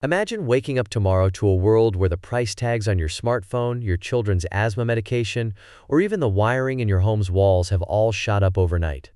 Imagine waking up tomorrow to a world where the price tags on your smartphone, your children's asthma medication, or even the wiring in your home's walls have all shot up overnight.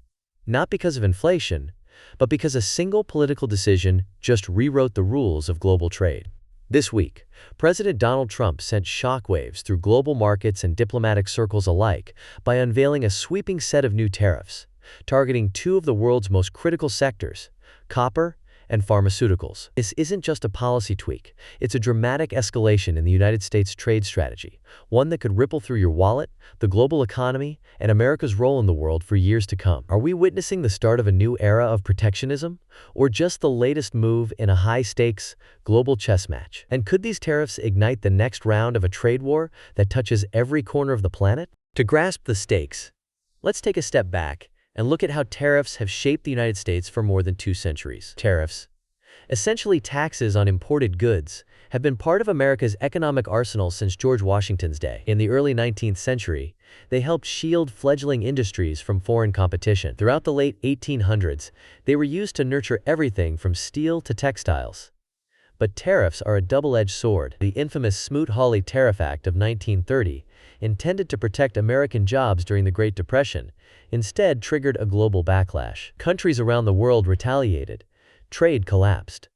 Not because of inflation, but because a single political decision just rewrote the rules of global trade. This week, President Donald Trump sent shockwaves through global markets and diplomatic circles alike by unveiling a sweeping set of new tariffs, targeting two of the world's most critical sectors, copper and pharmaceuticals. This isn't just a policy tweak, it's a dramatic escalation in the United States trade strategy, one that could ripple through your wallet, the global economy, and America's role in the world for years to come. Are we witnessing the start of a new era of protectionism, or just the latest move in a high-stakes, global chess match? And could these tariffs ignite the next round of a trade war that touches every corner of the planet? To grasp the stakes, let's take a step back and look at how tariffs have shaped the United States for more than 2 centuries. Tariffs, essentially taxes on imported goods, have been part of America's economic arsenal since George Washington's day. In the early 19th century, they helped shield fledgling industries from foreign competition. Throughout the late 1800s, they were used to nurture everything from steel to textiles. But tariffs are a double-edged sword. The infamous Smoot-Hawley Tariff Act of 1930, intended to protect American jobs during the Great Depression, instead triggered a global backlash. Countries around the world retaliated. Trade collapsed.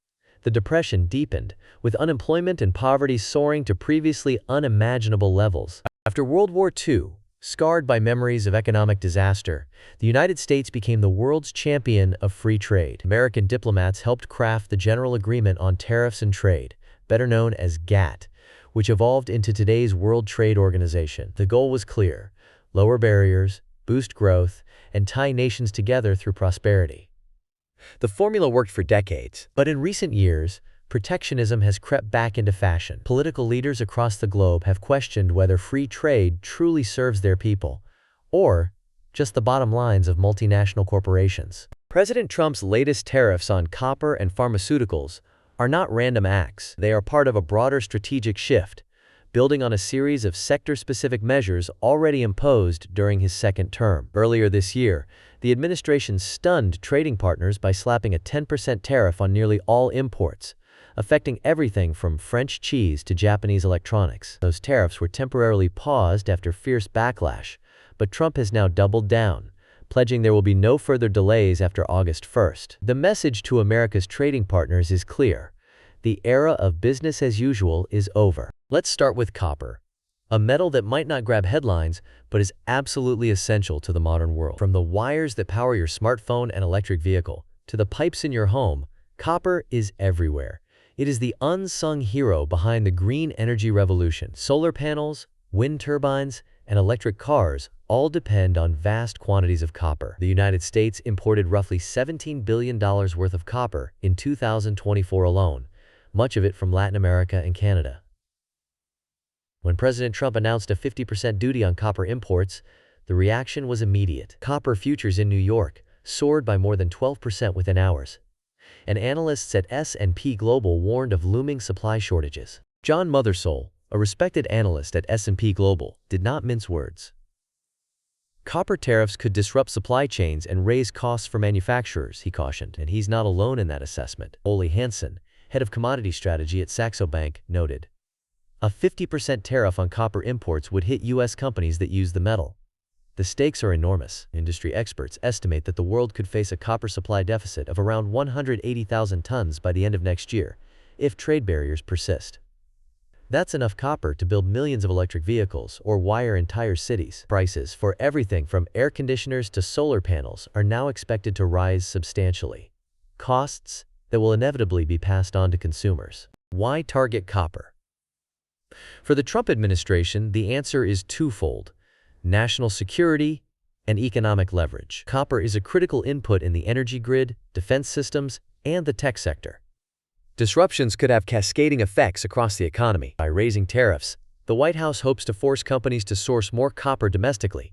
The Depression deepened, with unemployment and poverty soaring to previously unimaginable levels. After World War II, scarred by memories of economic disaster, the United States became the world's champion of free trade. American diplomats helped craft the General Agreement on Tariffs and Trade, better known as GATT, which evolved into today's World Trade Organization. The goal was clear: lower barriers, boost growth, and tie nations together through prosperity. The formula worked for decades, but in recent years, protectionism has crept back into fashion. Political leaders across the globe have questioned whether free trade truly serves their people, or just the bottom lines of multinational corporations. President Trump's latest tariffs on copper and pharmaceuticals are not random acts. They are part of a broader strategic shift, building on a series of sector-specific measures already imposed during his second term. Earlier this year, the administration stunned trading partners by slapping a 10% tariff on nearly all imports, affecting everything from French cheese to Japanese electronics. Those tariffs were temporarily paused after fierce backlash, but Trump has now doubled down, pledging there will be no further delays after August 1st. The message to America's trading partners is clear: the era of business as usual is over. Let's start with copper, a metal that might not grab headlines, but is absolutely essential to the modern world. From the wires that power your smartphone and electric vehicle to the pipes in your home, copper is everywhere. It is the unsung hero behind the green energy revolution. Solar panels, wind turbines, and electric cars all depend on vast quantities of copper. The United States imported roughly $17 billion worth of copper in 2024 alone, much of it from Latin America and Canada. When President Trump announced a 50% duty on copper imports, the reaction was immediate. Copper futures in New York soared by more than 12% within hours, and analysts at S&P Global warned of looming supply shortages. John Mothersole, a respected analyst at S&P Global, did not mince words. Copper tariffs could disrupt supply chains and raise costs for manufacturers, he cautioned, and he's not alone in that assessment. Ole Hansen, head of commodity strategy at Saxo Bank, noted, "A 50% tariff on copper imports would hit U.S. companies that use the metal. The stakes are enormous." Industry experts estimate that the world could face a copper supply deficit of around 180,000 tons by the end of next year, if trade barriers persist. That's enough copper to build millions of electric vehicles or wire entire cities. Prices for everything from air conditioners to solar panels are now expected to rise substantially, costs that will inevitably be passed on to consumers. Why target copper? For the Trump administration, the answer is twofold: national security and economic leverage. Copper is a critical input in the energy grid, defense systems, and the tech sector. Disruptions could have cascading effects across the economy. By raising tariffs, the White House hopes to force companies to source more copper domestically,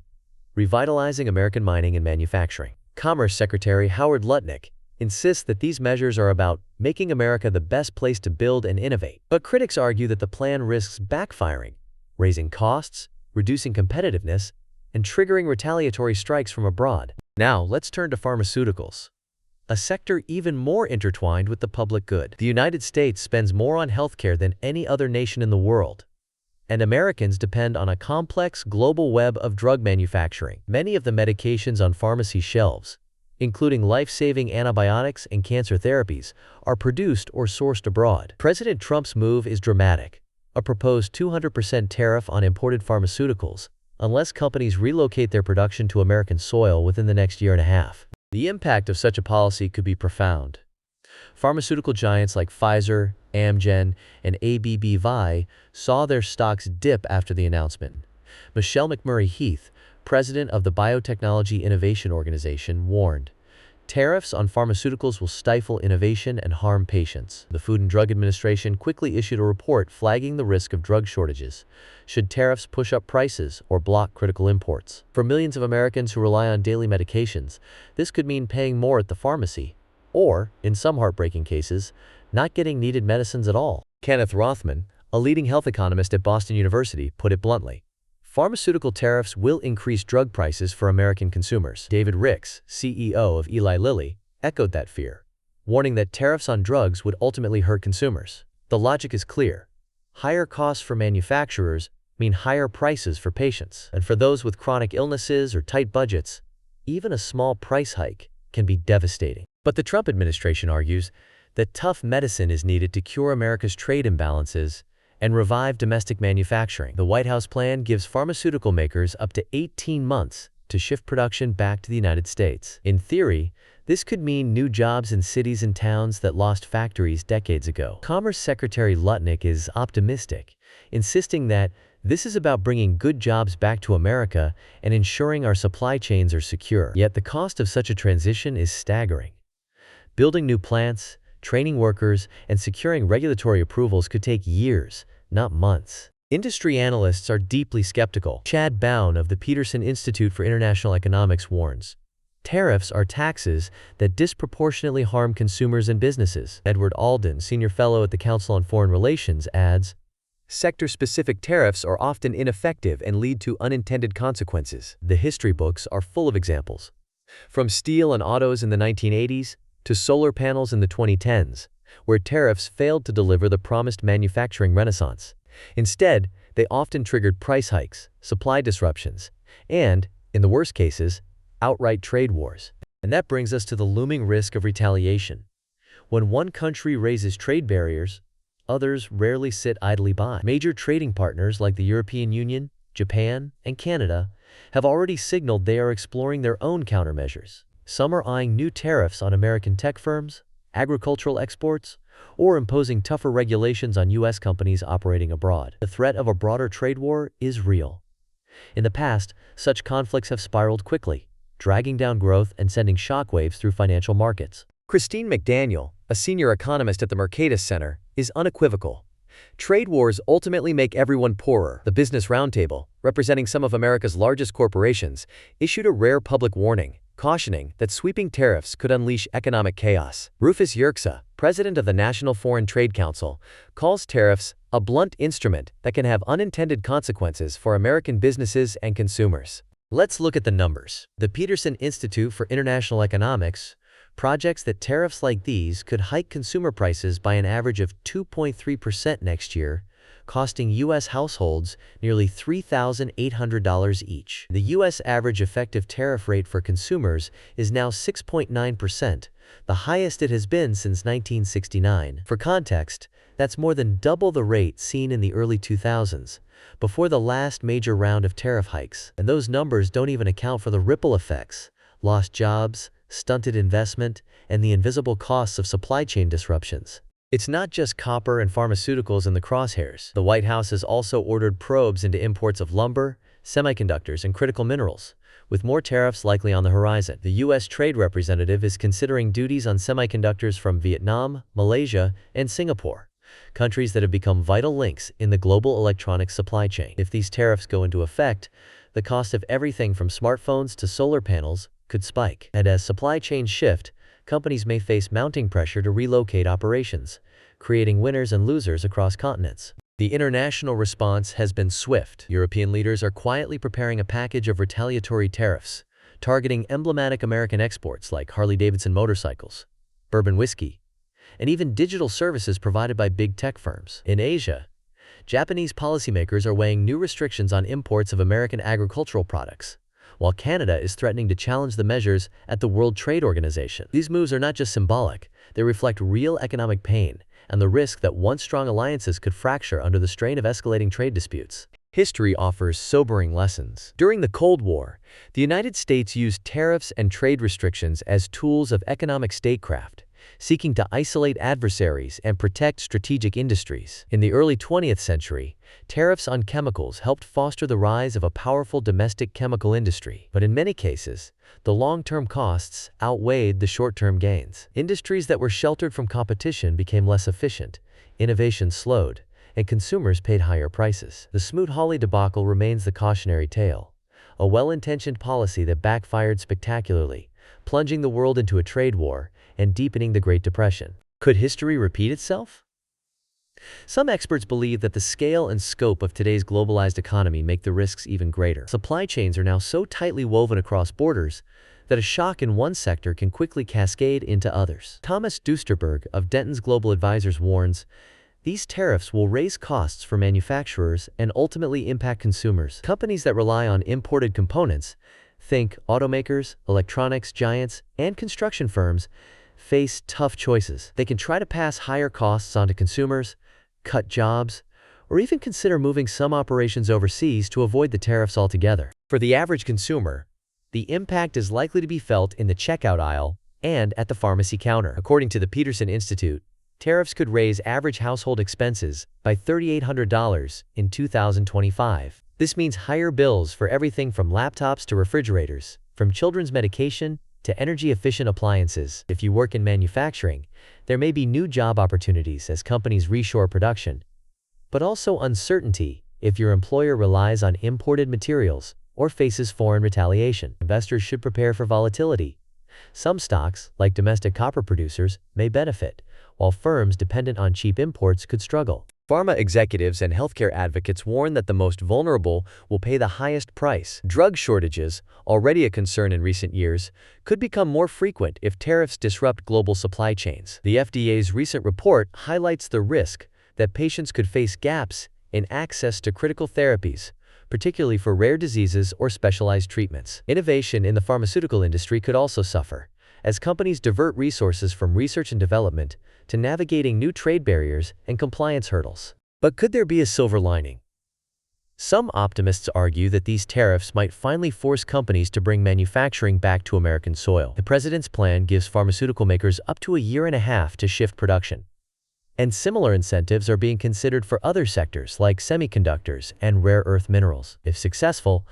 revitalizing American mining and manufacturing. Commerce Secretary Howard Lutnick insists that these measures are about making America the best place to build and innovate. But critics argue that the plan risks backfiring, raising costs, reducing competitiveness, and triggering retaliatory strikes from abroad. Now, let's turn to pharmaceuticals. a sector even more intertwined with the public good. The United States spends more on healthcare than any other nation in the world, and Americans depend on a complex global web of drug manufacturing. Many of the medications on pharmacy shelves, including life-saving antibiotics and cancer therapies, are produced or sourced abroad. President Trump's move is dramatic, a proposed 200% tariff on imported pharmaceuticals, unless companies relocate their production to American soil within the next year and a half. The impact of such a policy could be profound. Pharmaceutical giants like Pfizer, Amgen, and AbbVie saw their stocks dip after the announcement. Michelle McMurray-Heath, president of the Biotechnology Innovation Organization, warned, "Tariffs on pharmaceuticals will stifle innovation and harm patients." The Food and Drug Administration quickly issued a report flagging the risk of drug shortages should tariffs push up prices or block critical imports. For millions of Americans who rely on daily medications, this could mean paying more at the pharmacy, or, in some heartbreaking cases, not getting needed medicines at all. Kenneth Rothman, a leading health economist at Boston University, put it bluntly, "Pharmaceutical tariffs will increase drug prices for American consumers." David Ricks, CEO of Eli Lilly, echoed that fear, warning that tariffs on drugs would ultimately hurt consumers. The logic is clear. Higher costs for manufacturers mean higher prices for patients. And for those with chronic illnesses or tight budgets, even a small price hike can be devastating. But the Trump administration argues that tough medicine is needed to cure America's trade imbalances and revive domestic manufacturing. The White House plan gives pharmaceutical makers up to 18 months to shift production back to the United States. In theory, this could mean new jobs in cities and towns that lost factories decades ago. Commerce Secretary Lutnick is optimistic, insisting that this is about bringing good jobs back to America and ensuring our supply chains are secure. Yet the cost of such a transition is staggering. Building new plants, training workers, and securing regulatory approvals could take years, not months. Industry analysts are deeply skeptical. Chad Bown of the Peterson Institute for International Economics warns, "Tariffs are taxes that disproportionately harm consumers and businesses." Edward Alden, senior fellow at the Council on Foreign Relations, adds, "Sector-specific tariffs are often ineffective and lead to unintended consequences." The history books are full of examples. From steel and autos in the 1980s to solar panels in the 2010s, where tariffs failed to deliver the promised manufacturing renaissance. Instead, they often triggered price hikes, supply disruptions, and, in the worst cases, outright trade wars. And that brings us to the looming risk of retaliation. When one country raises trade barriers, others rarely sit idly by. Major trading partners like the European Union, Japan, and Canada have already signaled they are exploring their own countermeasures. Some are eyeing new tariffs on American tech firms, agricultural exports, or imposing tougher regulations on U.S. companies operating abroad. The threat of a broader trade war is real. In the past, such conflicts have spiraled quickly, dragging down growth and sending shockwaves through financial markets. Christine McDaniel, a senior economist at the Mercatus Center, is unequivocal. Trade wars ultimately make everyone poorer. The Business Roundtable, representing some of America's largest corporations, issued a rare public warning, cautioning that sweeping tariffs could unleash economic chaos. Rufus Yerxa, president of the National Foreign Trade Council, calls tariffs a blunt instrument that can have unintended consequences for American businesses and consumers. Let's look at the numbers. The Peterson Institute for International Economics projects that tariffs like these could hike consumer prices by an average of 2.3% next year, costing U.S. households nearly $3,800 each. The U.S. average effective tariff rate for consumers is now 6.9%, the highest it has been since 1969. For context, that's more than double the rate seen in the early 2000s, before the last major round of tariff hikes. And those numbers don't even account for the ripple effects, lost jobs, stunted investment, and the invisible costs of supply chain disruptions. It's not just copper and pharmaceuticals in the crosshairs. The White House has also ordered probes into imports of lumber, semiconductors, and critical minerals, with more tariffs likely on the horizon. The U.S. Trade Representative is considering duties on semiconductors from Vietnam, Malaysia, and Singapore, countries that have become vital links in the global electronics supply chain. If these tariffs go into effect, the cost of everything from smartphones to solar panels could spike. And as supply chains shift, companies may face mounting pressure to relocate operations, creating winners and losers across continents. The international response has been swift. European leaders are quietly preparing a package of retaliatory tariffs, targeting emblematic American exports like Harley-Davidson motorcycles, bourbon whiskey, and even digital services provided by big tech firms. In Asia, Japanese policymakers are weighing new restrictions on imports of American agricultural products, while Canada is threatening to challenge the measures at the World Trade Organization. These moves are not just symbolic, they reflect real economic pain and the risk that once strong alliances could fracture under the strain of escalating trade disputes. History offers sobering lessons. During the Cold War, the United States used tariffs and trade restrictions as tools of economic statecraft, seeking to isolate adversaries and protect strategic industries. In the early 20th century, tariffs on chemicals helped foster the rise of a powerful domestic chemical industry. But in many cases, the long-term costs outweighed the short-term gains. Industries that were sheltered from competition became less efficient, innovation slowed, and consumers paid higher prices. The Smoot-Hawley debacle remains the cautionary tale, a well-intentioned policy that backfired spectacularly, plunging the world into a trade war and deepening the Great Depression. Could history repeat itself? Some experts believe that the scale and scope of today's globalized economy make the risks even greater. Supply chains are now so tightly woven across borders that a shock in one sector can quickly cascade into others. Thomas Duesterberg of Denton's Global Advisors warns, these tariffs will raise costs for manufacturers and ultimately impact consumers. Companies that rely on imported components, think automakers, electronics giants, and construction firms, face tough choices. They can try to pass higher costs onto consumers, cut jobs, or even consider moving some operations overseas to avoid the tariffs altogether. For the average consumer, the impact is likely to be felt in the checkout aisle and at the pharmacy counter. According to the Peterson Institute, tariffs could raise average household expenses by $3,800 in 2025. This means higher bills for everything from laptops to refrigerators, from children's medication to energy-efficient appliances. If you work in manufacturing, there may be new job opportunities as companies reshore production, but also uncertainty if your employer relies on imported materials or faces foreign retaliation. Investors should prepare for volatility. Some stocks, like domestic copper producers, may benefit, while firms dependent on cheap imports could struggle. Pharma executives and healthcare advocates warn that the most vulnerable will pay the highest price. Drug shortages, already a concern in recent years, could become more frequent if tariffs disrupt global supply chains. The FDA's recent report highlights the risk that patients could face gaps in access to critical therapies, particularly for rare diseases or specialized treatments. Innovation in the pharmaceutical industry could also suffer, as companies divert resources from research and development to navigating new trade barriers and compliance hurdles. But could there be a silver lining? Some optimists argue that these tariffs might finally force companies to bring manufacturing back to American soil. The president's plan gives pharmaceutical makers up to a year and a half to shift production. And similar incentives are being considered for other sectors like semiconductors and rare earth minerals. If successful,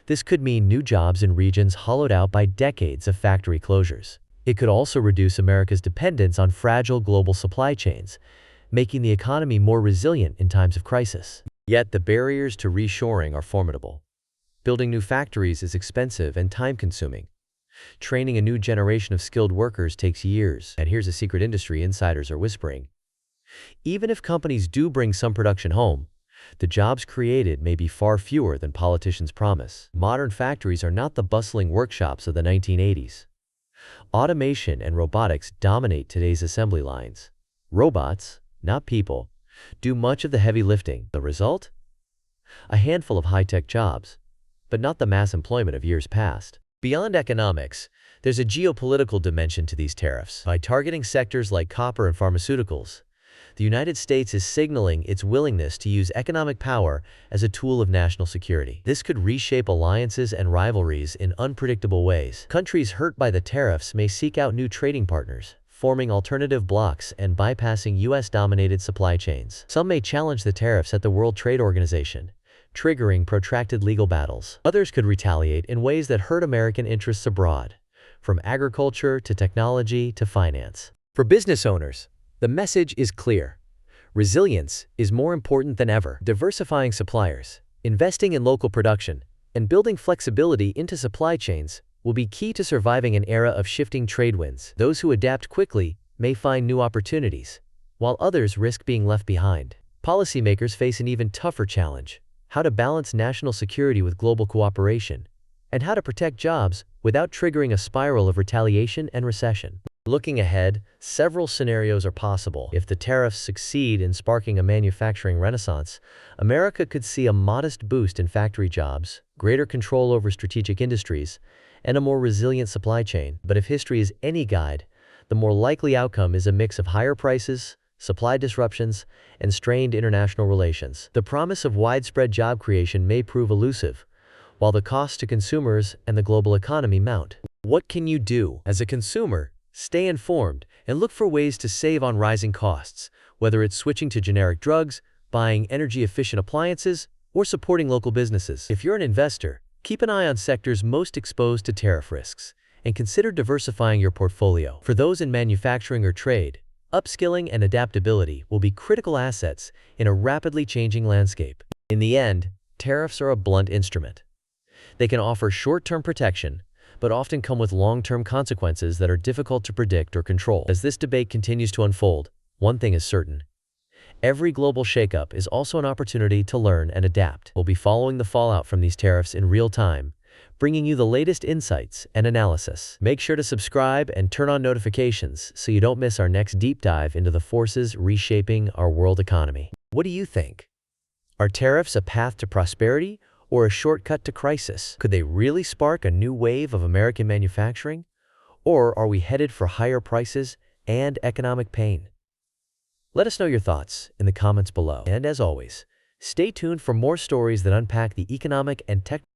this could mean new jobs in regions hollowed out by decades of factory closures. It could also reduce America's dependence on fragile global supply chains, making the economy more resilient in times of crisis. Yet the barriers to reshoring are formidable. Building new factories is expensive and time-consuming. Training a new generation of skilled workers takes years. And here's a secret industry insiders are whispering. Even if companies do bring some production home, the jobs created may be far fewer than politicians promise. Modern factories are not the bustling workshops of the 1980s. Automation and robotics dominate today's assembly lines. Robots, not people, do much of the heavy lifting. The result? A handful of high-tech jobs, but not the mass employment of years past. Beyond economics, there's a geopolitical dimension to these tariffs. By targeting sectors like copper and pharmaceuticals, the United States is signaling its willingness to use economic power as a tool of national security. This could reshape alliances and rivalries in unpredictable ways. Countries hurt by the tariffs may seek out new trading partners, forming alternative blocs and bypassing U.S.-dominated supply chains. Some may challenge the tariffs at the World Trade Organization, triggering protracted legal battles. Others could retaliate in ways that hurt American interests abroad, from agriculture to technology to finance. For business owners, the message is clear. Resilience is more important than ever. Diversifying suppliers, investing in local production, and building flexibility into supply chains will be key to surviving an era of shifting trade winds. Those who adapt quickly may find new opportunities, while others risk being left behind. Policymakers face an even tougher challenge: how to balance national security with global cooperation. and how to protect jobs without triggering a spiral of retaliation and recession. Looking ahead, several scenarios are possible. If the tariffs succeed in sparking a manufacturing renaissance, America could see a modest boost in factory jobs, greater control over strategic industries, and a more resilient supply chain. But if history is any guide, the more likely outcome is a mix of higher prices, supply disruptions, and strained international relations. The promise of widespread job creation may prove elusive, while the costs to consumers and the global economy mount. What can you do? As a consumer, stay informed and look for ways to save on rising costs, whether it's switching to generic drugs, buying energy-efficient appliances, or supporting local businesses. If you're an investor, keep an eye on sectors most exposed to tariff risks and consider diversifying your portfolio. For those in manufacturing or trade, upskilling and adaptability will be critical assets in a rapidly changing landscape. In the end, tariffs are a blunt instrument. They can offer short-term protection, but often come with long-term consequences that are difficult to predict or control. As this debate continues to unfold, one thing is certain. Every global shakeup is also an opportunity to learn and adapt. We'll be following the fallout from these tariffs in real time, bringing you the latest insights and analysis. Make sure to subscribe and turn on notifications so you don't miss our next deep dive into the forces reshaping our world economy. What do you think? Are tariffs a path to prosperity or a shortcut to crisis? Could they really spark a new wave of American manufacturing? Or are we headed for higher prices and economic pain? Let us know your thoughts in the comments below. And as always, stay tuned for more stories that unpack the economic and technical